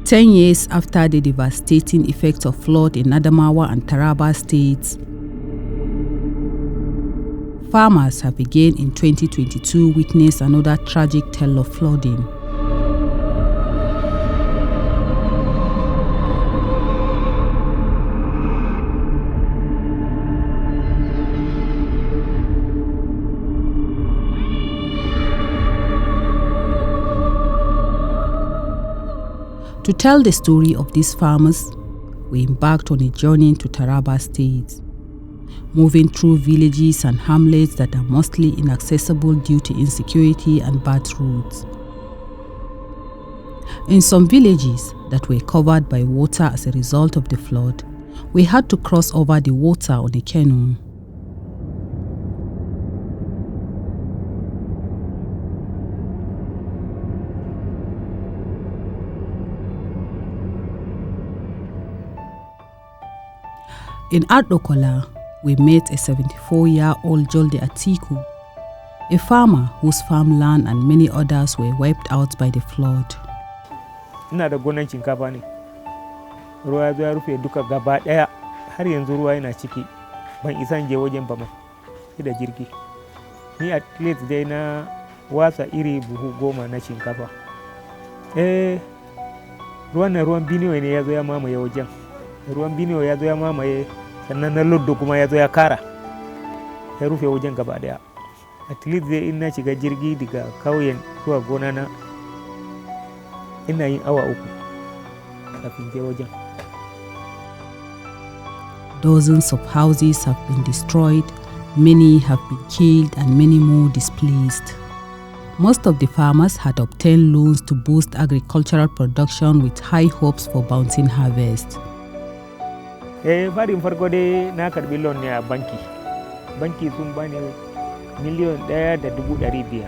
10 years after the devastating effects of flood in Adamawa and Taraba states, farmers have again in 2022 witnessed another tragic tale of flooding. To tell the story of these farmers, we embarked on a journey to Taraba State, moving through villages and hamlets that are mostly inaccessible due to insecurity and bad roads. In some villages that were covered by water as a result of the flood, we had to cross over the water on a canoe. In Ardokola, we met a 74-year-old Jolde Atiku, a farmer whose farmland and many others were wiped out by the flood. Ina da gonan shinkafa ne. Ruwa ya zo ya rufe duka gaba daya, har yanzu ruwa yana ciki. Ban isa je wajen ba ma. Sai da jirgi. Ni at least dai na wasa iri buhu 10 na shinkafa. Ruwan Benue ne ya zo ya mamaye wajen. Ruwan Benue ya zo ya mamaye, sannan na Loddo kuma ya zo ya kara. Ya rufe wajen gaba daya. At least dai in na shiga jirgi daga kauyen zuwa gona na, ina yin awa 3 kafin je wajen. Dozens of houses have been destroyed, many have been killed and many more displaced. Most of the farmers had obtained loans to boost agricultural production with high hopes for bouncing harvest. Farin farko dai na karbi loan ne a banki. Banki sun bani $1,500,000.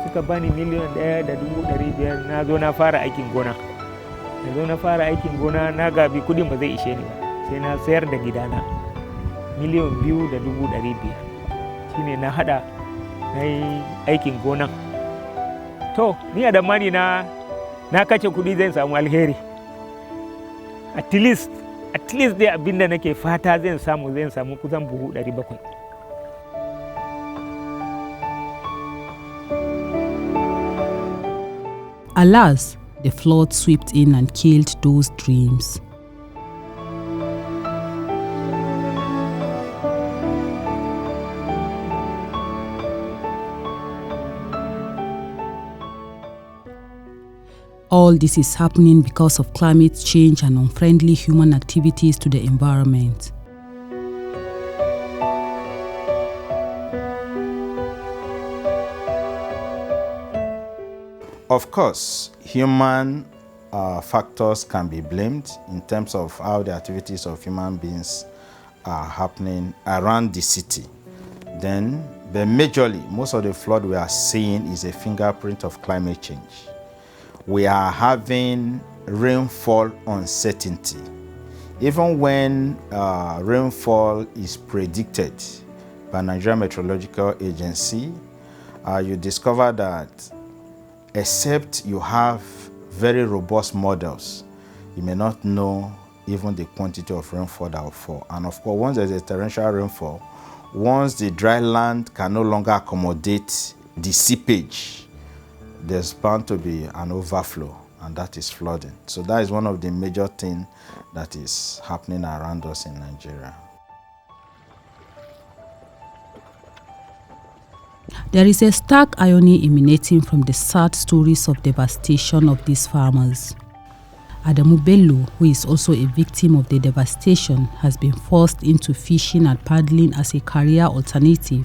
Suka bani $1,500,000, na zo na fara aikin gona. Na gabi kudin ba zai ishe ni ba. Sai na sayar da gidana. $2,500,000. Shine na hada na yi aikin gonan. To, ni a damani na kace kudi zan samu alheri. At least dai abinda nake fata zan samu kusan buhu 700. Alas, the flood swept in and killed those dreams. All this is happening because of climate change and unfriendly human activities to the environment. Of course, human factors can be blamed in terms of how the activities of human beings are happening around the city. But majorly, most of the flood we are seeing is a fingerprint of climate change. We are having rainfall uncertainty. Even when rainfall is predicted by Nigeria Meteorological Agency, you discover that except you have very robust models, you may not know even the quantity of rainfall that will fall. And of course, once there's a torrential rainfall, once the dry land can no longer accommodate the seepage, there's bound to be an overflow, and that is flooding. So that is one of the major things that is happening around us in Nigeria. There is a stark irony emanating from the sad stories of devastation of these farmers. Adamu Bello, who is also a victim of the devastation, has been forced into fishing and paddling as a career alternative,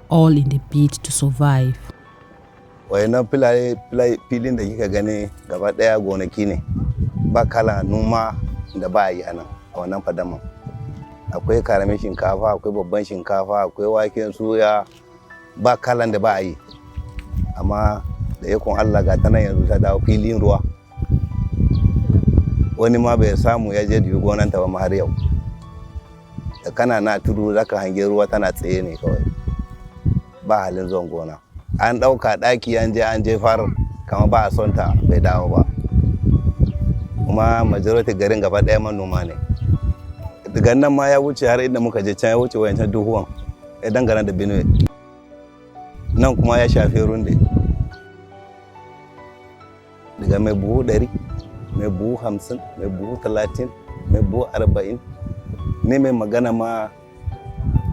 all in the bid to survive. Wayannan filin da kika gani gaba daya gonaki ne, ba kala noma da ba yi anan a wannan fadaman. Akwai karamin shinkafa, akwai babban shinkafa, akwai waken suya, ba kalan da ba yi. Amma da yakon Allah ga tana yanzu ta dawo filin ruwa. Wani ma bai samu ya je dubi gonanta ba har yau. Da kana na tudu zaka hange ruwa tana tsaye ne kawai. Ba halin zuwan gona. An ɗauka ɗaki an je far kama ba a son ta bai dawo ba. kuma majority garin gaba ɗaya manoma ne. Daga nan ma ya wuce har inda muka je can ya wuce wayancan duhuwan ya dangana da Benue. Nan kuma ya shafi Runde. Daga mai buhu 100, mai buhu 50, mai buhu 30, mai buhu 40. Ni mai magana ma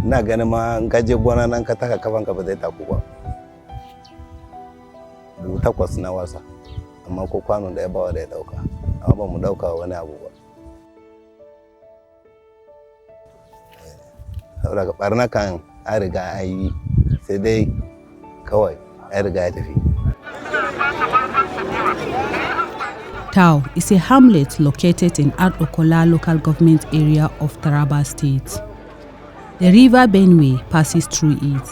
na gani ma in ka je gona nan ka taka kafanka ba zai taku ba. Buhu 8 na wasa, amma ko kwano da ya bawa da ya dauka, amma ba mu dauka wani abu ba. Saboda barna kan an riga an yi, sai dai kawai an riga ya tafi. Tau is a hamlet located in Ardokola local government area of Taraba State. The river Benue passes through it,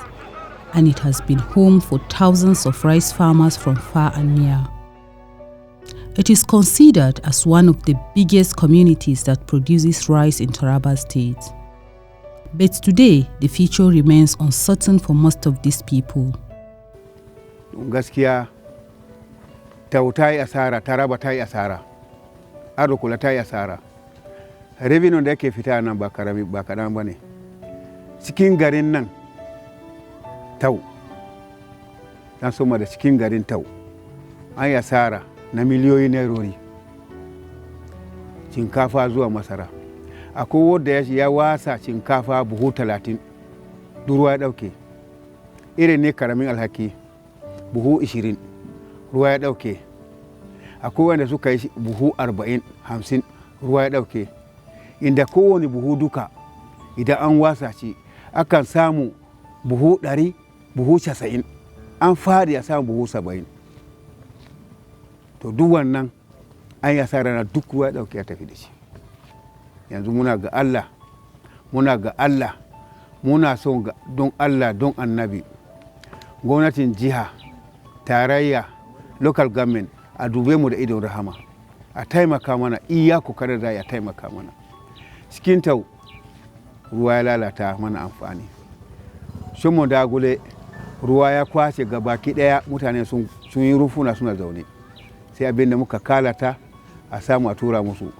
and it has been home for thousands of rice farmers from far and near. It is considered as one of the biggest communities that produces rice in Taraba State. But today, the future remains uncertain for most of these people. Gaskiya Tau ta yi asara, Taraba ta yi asara, Ardokola ta yi asara. Revenue da yake fita nan ba kaɗan ba ne. Cikin garin nan Tau, dan soma da cikin garin Tau, an yi asara na miliyoyin nairori. Shinkafa zuwa masara. Akwai wadda ya wasa shinkafa buhu 30, ruwa ya ɗauke. Irin ne karamin alhaki, buhu 20. Ruwa ya ɗauke. Akwai wanda suka yi buhu 40, 50, ruwa ya ɗauke. Inda kowane buhu duka idan an wasa shi akan samu buhu 100, buhu 90, an fadi a samu buhu 70. To duk wannan an yi asara na duk ruwa ya ɗauke ya tafi da shi. Yanzu muna ga Allah, muna son don Allah don annabi, gwamnatin jiha, tarayya, local government a dube mu da idon rahama, a taimaka mana iya kokarin da ya taimaka mana. Cikin Tau ruwa ya lalata mana amfani. Shumo Dagule ruwa ya kwace gabaki daya, mutane sun yi rufuna suna zaune. Sai abin da muka kalata a samu a tura musu.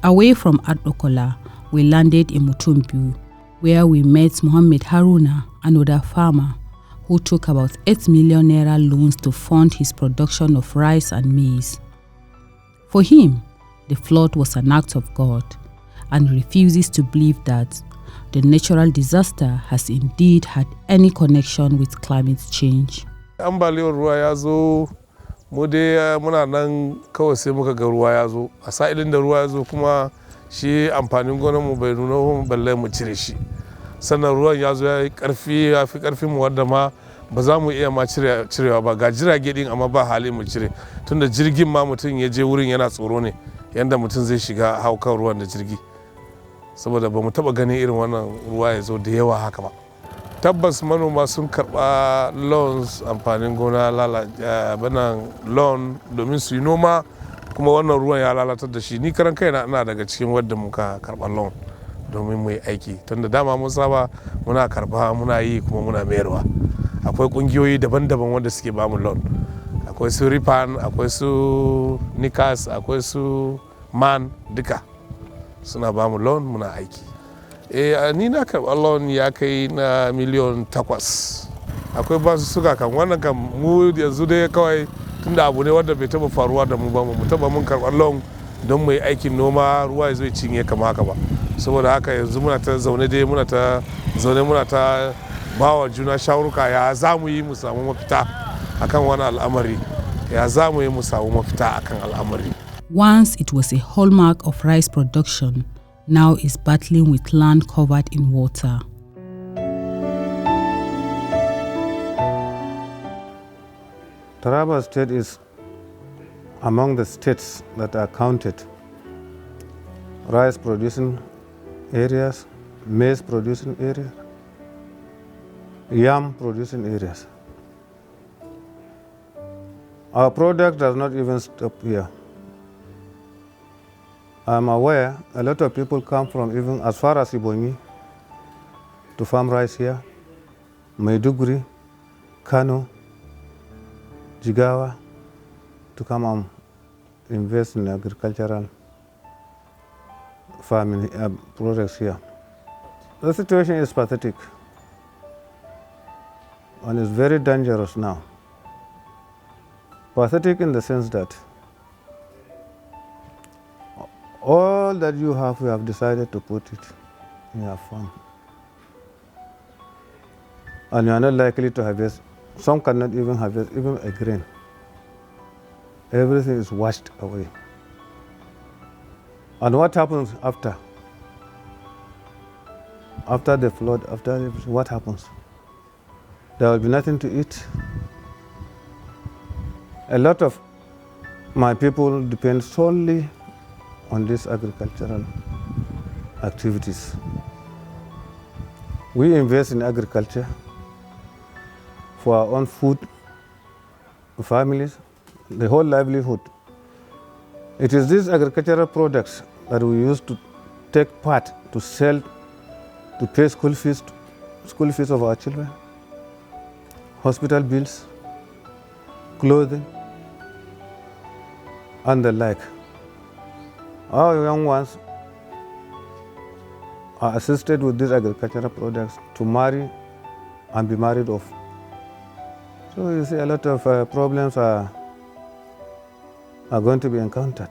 Away from Ardokola, we landed in Mutumbu, where we met Mohammed Haruna, another farmer, who took about 8 million naira loans to fund his production of rice and maize. For him, the flood was an act of God, and refuses to believe that the natural disaster has indeed had any connection with climate change. Ambaliyar ruwa ya zo, mu dai muna nan kawai sai muka ga ruwa ya zo. A sa'ilin da ruwa ya zo kuma shi amfanin gonar mu bai nuna balle mu cire shi. Sannan ruwan ya zo ya yi ƙarfi, ya fi ƙarfin mu wanda ma ba za mu iya ma cirewa ba. Ga jirage din amma ba hali mu cire. Tunda jirgin ma mutum ya je wurin yana tsoro ne yanda mutum zai shiga haukan ruwan da jirgi. Saboda ba mu taɓa ganin irin wannan ruwa ya zo da yawa haka ba. Tabbas manoma sun karɓa loans amfanin gona loan domin su yi noma, kuma wannan ruwan ya lalatar da shi. Ni karan kaina ina daga cikin wadda muka karɓa loan domin mu yi aiki. Tunda dama mun saba muna karɓa, muna yi kuma muna mayarwa. Akwai ƙungiyoyi daban-daban wanda suke bamu loan. Akwai su Ripan, akwai su Nikas, akwai su Man, duka suna bamu loan muna aiki. Ni na karɓa loan ya kai na miliyan 8. Akwai basu suka kan wannan kan mu yanzu dai kawai tunda abu ne wanda bai taba faruwa da mu ba, mu taba mun karɓar loan don mu yi aikin noma ruwa ya zo ya cinye kama haka ba. Saboda haka yanzu muna ta zaune dai muna ta bawa juna shawaruka ya za mu yi mu samu mafita akan wani al'amari, ya za mu yi mu samu mafita akan al'amari. Once it was a hallmark of rice production, now is battling with land covered in water. Taraba State is among the states that are counted rice producing areas, maize producing areas, yam producing areas. Our product does not even stop here. I'm aware a lot of people come from even as far as Ibonyi to farm rice here, Maiduguri, Kano, Jigawa, to come and invest in agricultural farming products here. The situation is pathetic and is very dangerous now. Pathetic in the sense that all that you have decided to put it in your farm. And you are not likely to harvest. Some cannot even harvest even a grain. Everything is washed away. And what happens after? After the flood, after everything, what happens? There will be nothing to eat. A lot of my people depend solely on these agricultural activities. We invest in agriculture for our own food, families, the whole livelihood. It is these agricultural products that we use to take part to sell, to pay school fees of our children, hospital bills, clothing, and the like. Our young ones are assisted with these agricultural products to marry and be married off. So you see, a lot of problems are going to be encountered.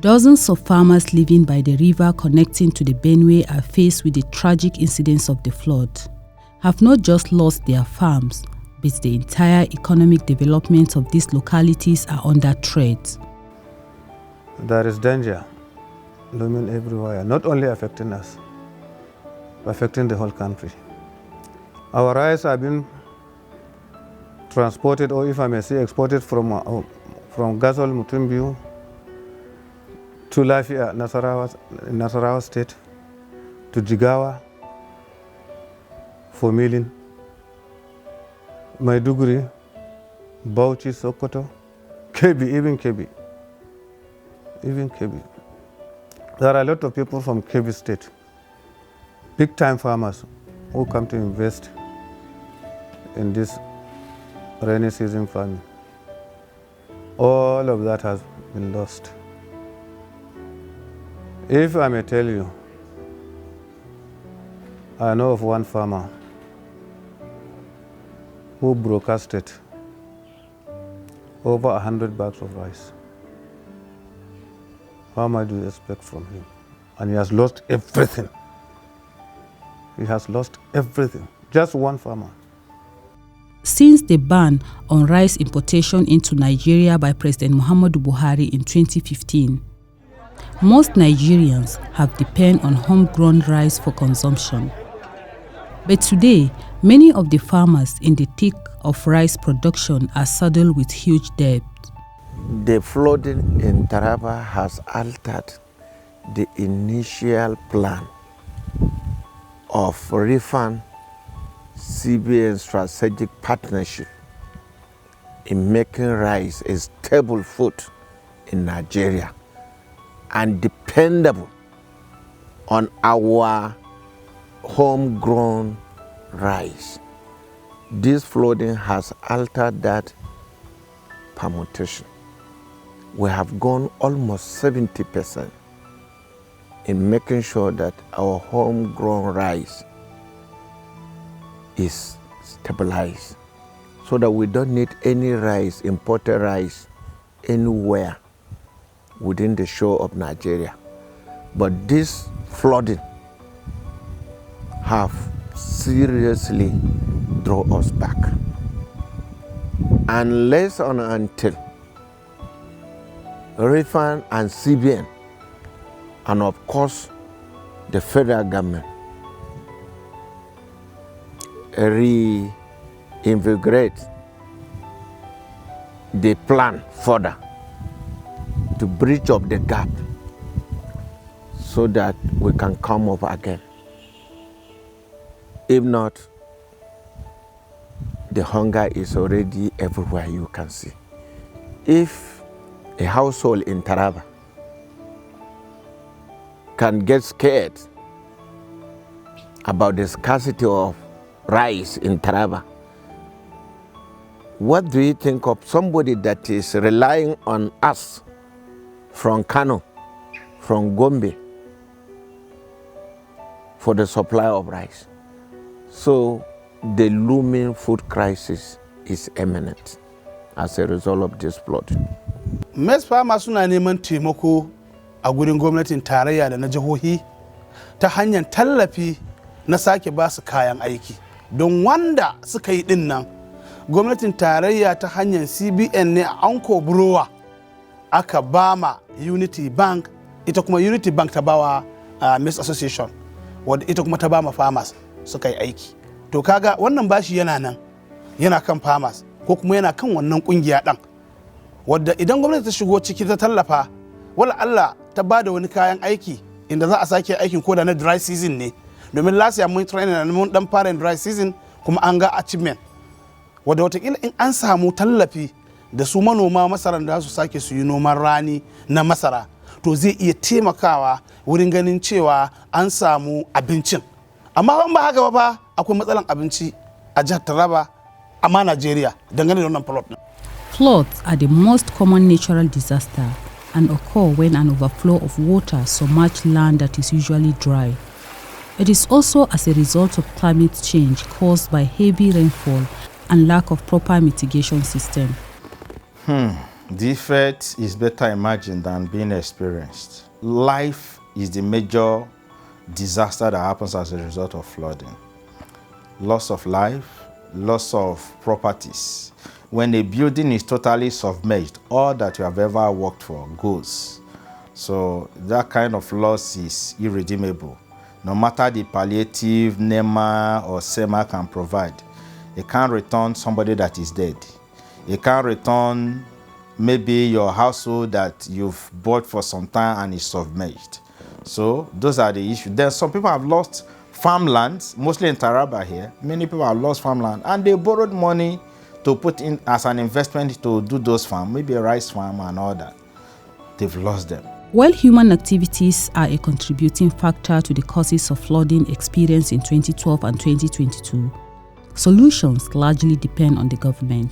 Dozens of farmers living by the river connecting to the Benue are faced with the tragic incidents of the flood, have not just lost their farms, but the entire economic development of these localities are under threat. There is danger looming everywhere, not only affecting us, but affecting the whole country. Our rice have been transported, or if I may say, exported from Gasol, Mutumbiu to Lafia, Nasarawa State, to Jigawa for milling, Maiduguri, Bauchi, Sokoto, Kebbi, even Kebbi. There are a lot of people from Kebbi State, big-time farmers who come to invest in this rainy season farming. All of that has been lost. If I may tell you, I know of one farmer who broadcasted over 100 bags of rice. How much do you expect from him? And he has lost everything. He has lost everything. Just one farmer. Since the ban on rice importation into Nigeria by President Muhammadu Buhari in 2015, most Nigerians have depended on homegrown rice for consumption. But today, many of the farmers in the thick of rice production are saddled with huge debt. The flooding in Taraba has altered the initial plan of RIFAN-CBN strategic partnership in making rice a stable food in Nigeria and dependable on our homegrown rice. This flooding has altered that permutation. We have gone almost 70% in making sure that our homegrown rice is stabilized so that we don't need any rice, imported rice, anywhere within the shore of Nigeria. But this flooding have seriously drawn us back. Unless and until RIFAN and CBN, and of course the federal government, reinvigorate the plan further to bridge up the gap so that we can come up again. If not, the hunger is already everywhere you can see. If a household in Taraba can get scared about the scarcity of rice in Taraba, what do you think of somebody that is relying on us from Kano, from Gombe, for the supply of rice. So the looming food crisis is imminent as a result of this flooding. Maize farmers suna neman taimako a gurin gwamnatin tarayya da na jihohi ta hanyar tallafi na sake ba su kayan aiki. Don wanda suka yi din nan, gwamnatin tarayya ta hanyar CBN ne a Anko Burowa aka ba ma Unity Bank, ita kuma Unity Bank ta bawa Maize Association, wadda ita kuma ta ba ma farmers suka yi aiki. To kaga wannan bashi yana nan, yana kan farmers ko kuma yana kan wannan kungiya ɗan. Wadda idan gwamnati ta shigo ciki ta tallafa, wala Allah ta ba da wani kayan aiki inda za a sake aikin koda na dry season ne. Domin last year mun training na mun dan fara dry season kuma an ga achievement. Wadda watakila in an samu tallafi da su manoma masaran da su sake su yi noman rani na masara, to zai iya taimakawa wurin ganin cewa an samu abincin. Amma ban ba haka ba akwai matsalan abinci a jihar Taraba amma Najeriya dangane da wannan plot. Floods are the most common natural disaster and occur when an overflow of water submerges land that is usually dry. It is also as a result of climate change caused by heavy rainfall and lack of proper mitigation system. The effect is better imagined than being experienced. Life is the major disaster that happens as a result of flooding. Loss of life, loss of properties. When a building is totally submerged, all that you have ever worked for goes. So that kind of loss is irredeemable. No matter the palliative NEMA or SEMA can provide, it can't return somebody that is dead. It can't return maybe your household that you've bought for some time and is submerged. So those are the issues. Then some people have lost farmlands, mostly in Taraba here. Many people have lost farmland and they borrowed money to put in as an investment to do those farms, maybe a rice farm and all that. They've lost them. While human activities are a contributing factor to the causes of flooding experienced in 2012 and 2022, solutions largely depend on the government.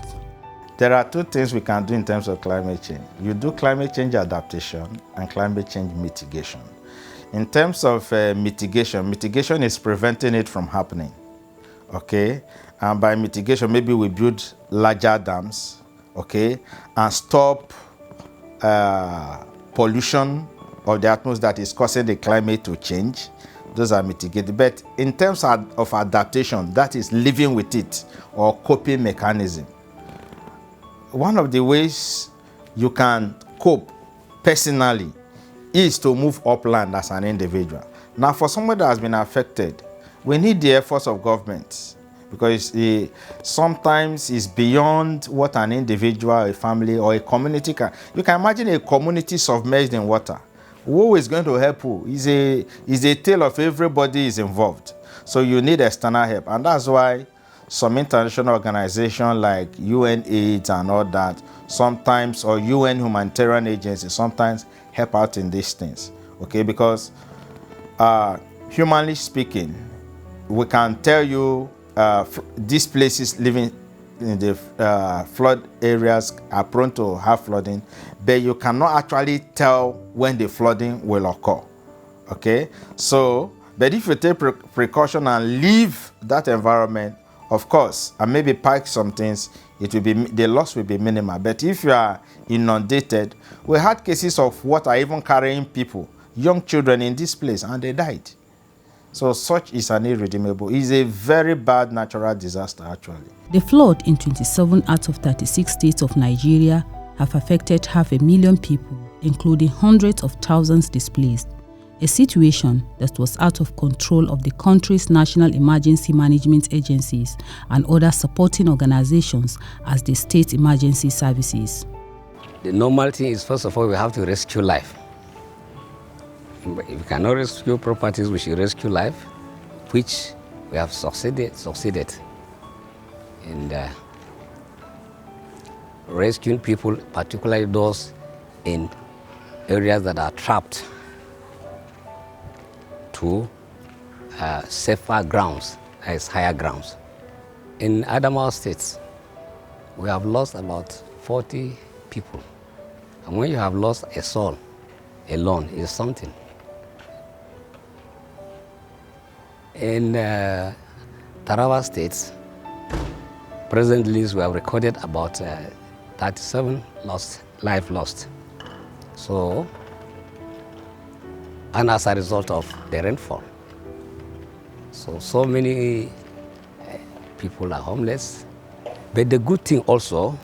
There are two things we can do in terms of climate change. You do climate change adaptation and climate change mitigation. In terms of mitigation is preventing it from happening, okay? And by mitigation, maybe we build larger dams, okay? And stop pollution of the atmosphere that is causing the climate to change. Those are mitigated. But in terms of adaptation, that is living with it or coping mechanism. One of the ways you can cope personally is to move upland as an individual. Now, for somebody that has been affected, we need the efforts of government because sometimes it's beyond what an individual, a family, or a community can. You can imagine a community submerged in water. Who is going to help who? Is a tale of everybody is involved. So you need external help, and that's why some international organizations like UNAIDS and all that sometimes, or UN humanitarian agencies sometimes help out in these things, okay? Because humanly speaking, we can tell you these places living in the flood areas are prone to have flooding, but you cannot actually tell when the flooding will occur, okay? So, but if you take precaution and leave that environment, of course, and maybe pack some things, it will be, the loss will be minimal. But if you are inundated, we had cases of water even carrying people, young children in this place, and they died. So such is an irredeemable. It's a very bad natural disaster, actually. The flood in 27 out of 36 states of Nigeria have affected 500,000 people, including hundreds of thousands displaced. A situation that was out of control of the country's national emergency management agencies and other supporting organizations as the state emergency services. The normal thing is, first of all, we have to rescue life. If we cannot rescue properties, we should rescue life, which we have succeeded in rescuing people, particularly those in areas that are trapped, to safer grounds, as higher grounds. In Adamawa states, we have lost about 40 people. And when you have lost a soul, alone is something. In Tarawa State, presently we have recorded about 37 life lost. So, and as a result of the rainfall. So many people are homeless. But the good thing also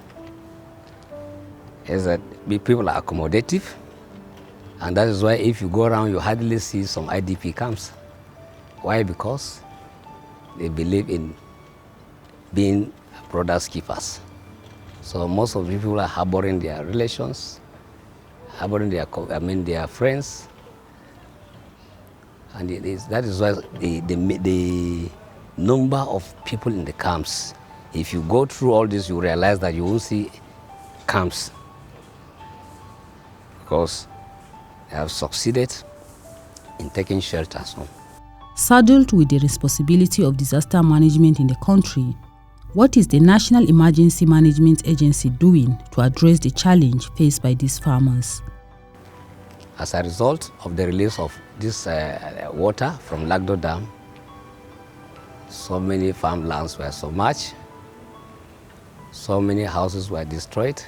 is that people are accommodative, and that is why if you go around, you hardly see some IDP camps. Why? Because they believe in being brothers keepers. So most of the people are harboring their relations, harboring their friends, and that is why the number of people in the camps. If you go through all this, you realize that you won't see camps, because they have succeeded in taking shelters home. Saddled with the responsibility of disaster management in the country, what is the National Emergency Management Agency doing to address the challenge faced by these farmers? As a result of the release of this water from Lagdo Dam, so many farmlands were submerged, so many houses were destroyed.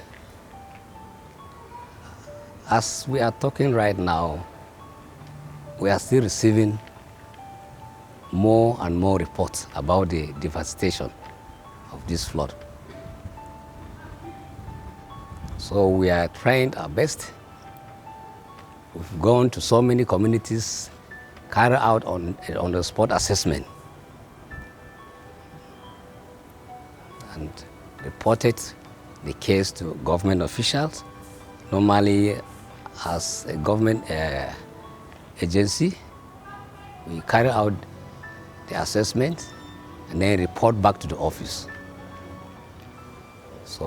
As we are talking right now, we are still receiving more and more reports about the devastation of this flood. So we are trying our best. We've gone to so many communities, carry out on the spot assessment, and reported the case to government officials. Normally, as a government agency, we carry out the assessment and then report back to the office. So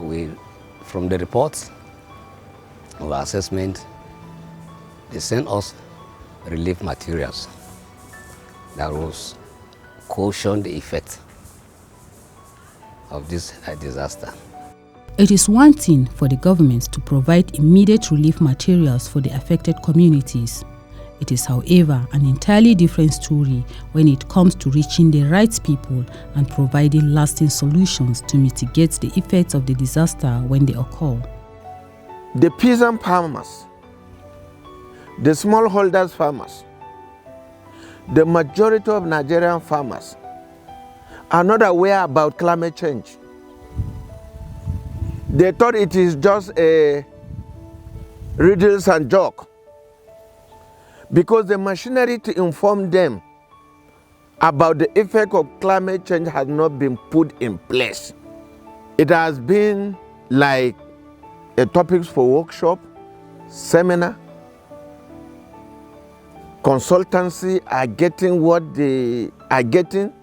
from the reports of our assessment, they sent us relief materials that was caution the effect of this disaster. It is one thing for the government to provide immediate relief materials for the affected communities. It is, however, an entirely different story when it comes to reaching the right people and providing lasting solutions to mitigate the effects of the disaster when they occur. The peasant farmers, the smallholders farmers, the majority of Nigerian farmers are not aware about climate change. They thought it is just a riddles and joke, because the machinery to inform them about the effect of climate change has not been put in place. It has been like a topics for workshop, seminar, consultancy are getting what they are getting,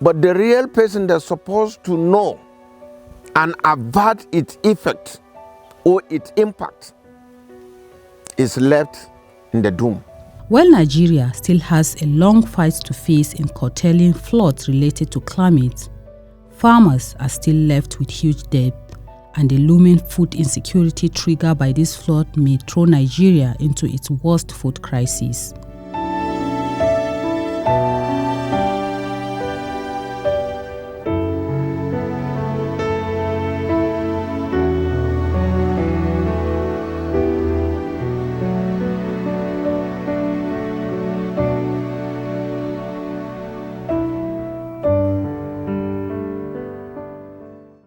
but the real person that's supposed to know and avert its effect or its impact is left in the doom. While Nigeria still has a long fight to face in curtailing floods related to climate, farmers are still left with huge debt, and the looming food insecurity triggered by this flood may throw Nigeria into its worst food crisis.